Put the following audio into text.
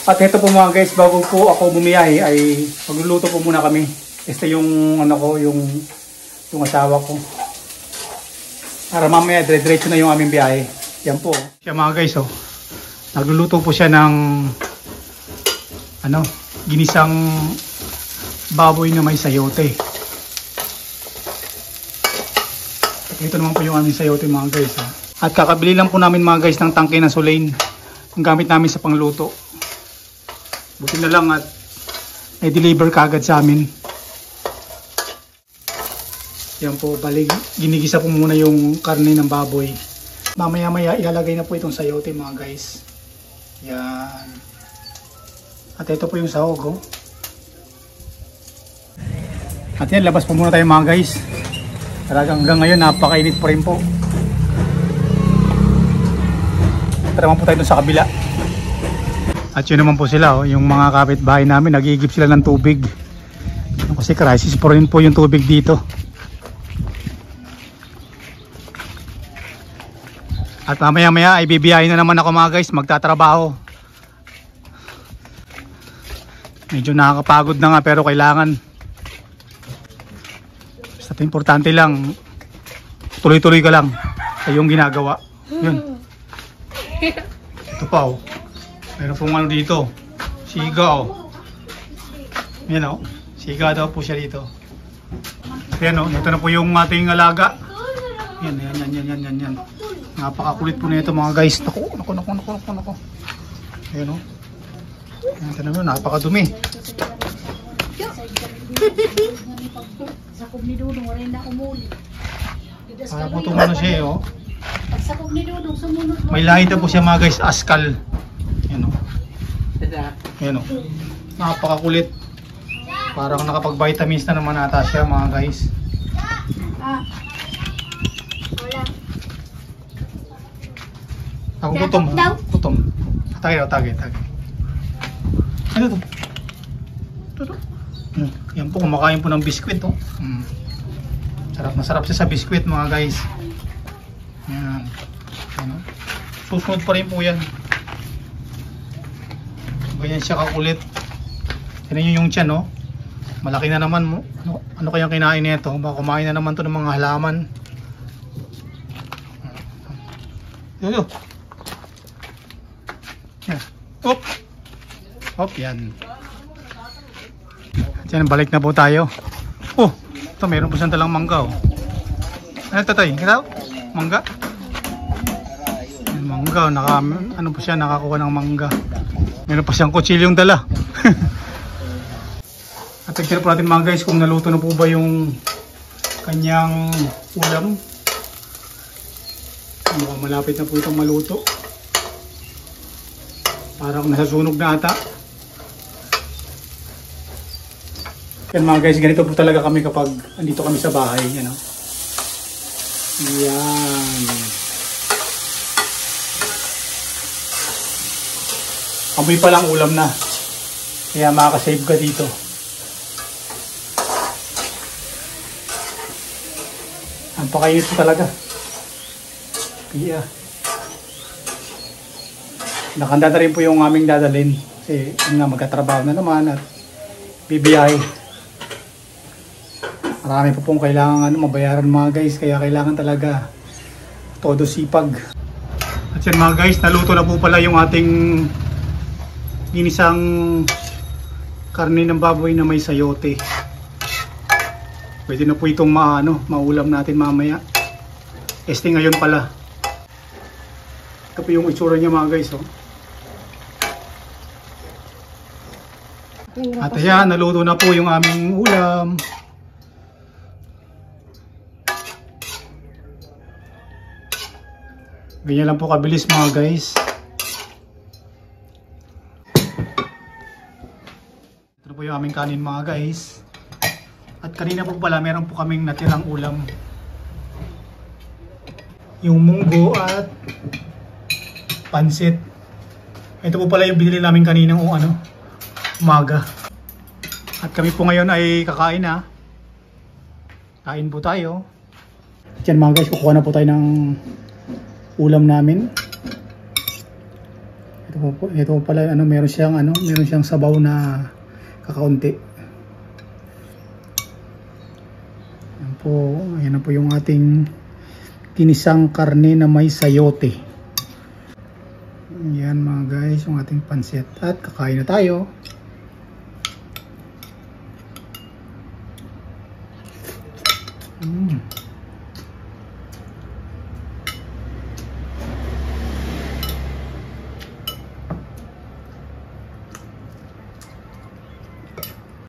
At ito po mga guys, bago po ako bumiyahe ay magluluto po muna kami. Este yung ano ko, yung asawa ko. Para mamaya dire-diretso na yung aming biyahe. Yan po. Siya mga guys, oh. Nagluluto po siya ng ginisang baboy na may sayote. Ito naman po yung aming sayote mga guys, oh. At kakabili lang po namin mga guys ng tangke ng Solein. Ang gamit namin sa pangluto. Buti na lang at i-deliver kagad sa amin. Yan po, bali ginigisa po muna yung karne ng baboy. Mamaya-maya ilalagay na po itong sayote mga guys. Yan. At ito po yung sahog, oh. At yan, labas po muna tayo mga guys. Talagang hanggang ngayon napakainit pa rin po. Tara naman po tayo dun sa kabila. At yun naman po sila, oh, yung mga kapitbahay namin, nag-iigib sila ng tubig. Kasi crisis po rin po yung tubig dito. At mamaya-maya ay bibiyahin na naman ako mga guys, magtatrabaho. Medyo nakakapagod na nga pero kailangan. Basta importante lang, tuloy-tuloy ka lang sa iyong ginagawa. Yun. Ito pa, oh. Meron pong ano dito, siga, oh. Yan, oh. Siga daw po siya dito. Yan, oh. Ito na po yung ating alaga. Yan. Napakakulit po nito mga guys. Naku. Ayan, oh. Ito na po, napakadumi. Para po tumano siya, oh. May lahi na po siya mga guys, askal. Yan, oh. Yan, oh. Napakakulit. Parang nakapag-vitamins na naman ata siya mga guys. Ako gutom. Tagay. Ano to? Yan po, kumakain po ng biskwit, oh. Sarap siya sa biskwit mga guys. Yan. Susunod pa rin po yan. Ganyan siya kakulit. Tignan nyo yung tiyan, no? Malaki na naman mo. Ano kayang kinain nito? Baka kumain na naman to ng mga halaman. Yo. Yan. Hop, yan. Diyan, balik na po tayo. Oh, ito meron po siyang talang mangga, oh. Ano ito, Toy? Kita? Mangga? Mangga, ano po siya, nakakuha ng mangga. Meron pa siyang kutsilyong dala. At tignan po natin mga guys kung naluto na po ba yung kanyang ulam. Malapit na po itong maluto. Parang nasasunog na ata. Yan mga guys, ganito po talaga kami kapag andito kami sa bahay. Yan, oh. Yan. Amoy pa lang ulam na. Kaya makakasave ka dito. Ang pakainit po talaga. Yeah. Nakanda na rin po yung aming dadalhin. Kasi magkatrabaho na naman at bibiyahe. Marami po pong kailangan mabayaran mga guys. Kaya kailangan talaga todo sipag. At yan mga guys, naluto na po pala yung ating ginisang karne ng baboy na may sayote. Pwede na po itong maulam natin mamaya. Este ngayon pala. Ito po yung itsura niya mga guys, oh. At ayan, naluto na po yung aming ulam. Ganyan lang po kabilis mga guys. Ito po yung aming kanin mga guys. At kanina po pala meron po kaming natirang ulam. Yung munggo at pansit. Ito po pala yung binili namin kaninang umaga. At kami po ngayon ay kakain na. Kain po tayo. Diyan mga guys, kukuha na po tayo ng ulam namin. Ito ito po pala ano, meron siyang sabaw na kakaunti. Ayan na po yung ating tinisang karne na may sayote. Yan mga guys, yung ating pansit. At kakain na tayo.